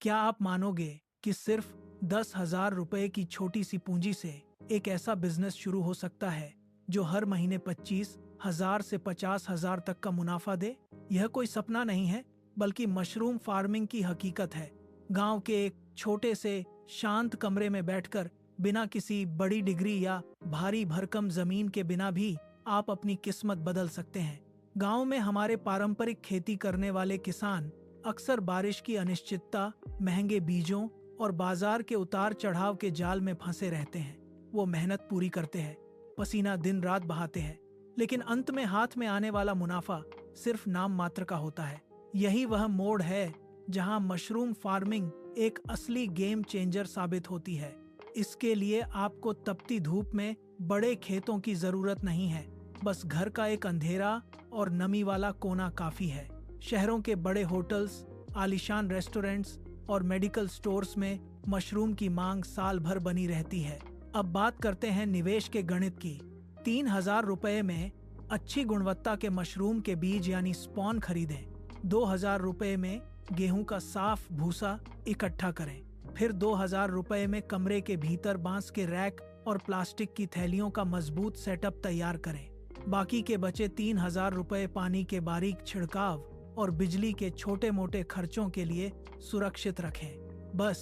क्या आप मानोगे कि सिर्फ 10,000 रुपए की छोटी सी पूंजी से एक ऐसा बिजनेस शुरू हो सकता है जो हर महीने 25,000 से 50,000 तक का मुनाफा दे? यह कोई सपना नहीं है, बल्कि मशरूम फार्मिंग की हकीकत है। गांव के एक छोटे से शांत कमरे में बैठकर बिना किसी बड़ी डिग्री या भारी भरकम जमीन के बिना भी आप अपनी किस्मत बदल सकते हैं। गांव में हमारे पारंपरिक खेती करने वाले किसान अक्सर बारिश की अनिश्चितता, महंगे बीजों और बाजार के उतार चढ़ाव के जाल में फंसे रहते हैं। वो मेहनत पूरी करते हैं, पसीना दिन रात बहाते हैं, लेकिन अंत में हाथ में आने वाला मुनाफा सिर्फ नाम मात्र का होता है। यही वह मोड़ है जहां मशरूम फार्मिंग एक असली गेम चेंजर साबित होती है। इसके लिए आपको तपती धूप में बड़े खेतों की जरूरत नहीं है, बस घर का एक अंधेरा और नमी वाला कोना काफी है। शहरों के बड़े होटल्स, आलीशान रेस्टोरेंट्स और मेडिकल स्टोर्स में मशरूम की मांग साल भर बनी रहती है। अब बात करते हैं निवेश के गणित की। 3,000 रुपए में अच्छी गुणवत्ता के मशरूम के बीज यानी स्पॉन खरीदें। 2,000 रुपए में गेहूं का साफ भूसा इकट्ठा करें। फिर 2,000 रुपए में कमरे के भीतर बांस के रैक और प्लास्टिक की थैलियों का मजबूत सेटअप तैयार करें। बाकी के बचे 3,000 रुपए पानी के बारीक छिड़काव और बिजली के छोटे मोटे खर्चों के लिए सुरक्षित रखें। बस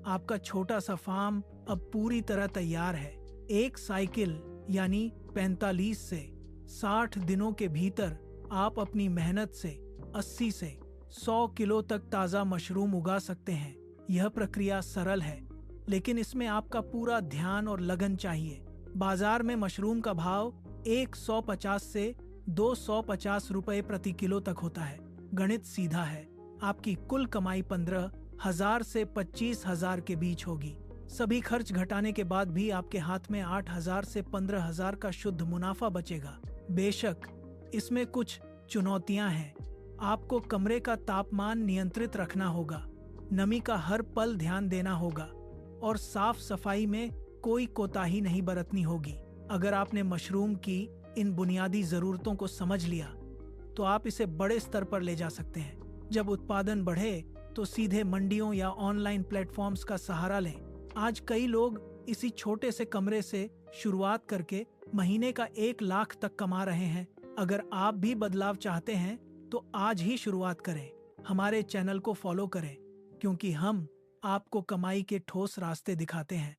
आपका छोटा सा फार्म अब पूरी तरह तैयार है। एक साइकिल यानी 45 से 60 दिनों के भीतर आप अपनी मेहनत से 80 से 100 किलो तक ताज़ा मशरूम उगा सकते हैं। यह प्रक्रिया सरल है, लेकिन इसमें आपका पूरा ध्यान और लगन चाहिए। बाजार में मशरूम का भाव 150 से 250 रुपए प्रति किलो तक होता है। गणित सीधा है, आपकी कुल कमाई 15,000 से 25,000 के बीच होगी। सभी खर्च घटाने के बाद भी आपके हाथ में 8,000 से 15,000 का शुद्ध मुनाफा बचेगा। बेशक इसमें कुछ चुनौतियां हैं। आपको कमरे का तापमान नियंत्रित रखना होगा, नमी का हर पल ध्यान देना होगा और साफ सफाई में कोई कोताही नहीं बरतनी होगी। अगर आपने मशरूम की इन बुनियादी जरूरतों को समझ लिया तो आप इसे बड़े स्तर पर ले जा सकते हैं। जब उत्पादन बढ़े तो सीधे मंडियों या ऑनलाइन प्लेटफॉर्म्स का सहारा लें। आज कई लोग इसी छोटे से कमरे से शुरुआत करके महीने का 1 लाख तक कमा रहे हैं। अगर आप भी बदलाव चाहते हैं तो आज ही शुरुआत करें। हमारे चैनल को फॉलो करें, क्योंकि हम आपको कमाई के ठोस रास्ते दिखाते हैं।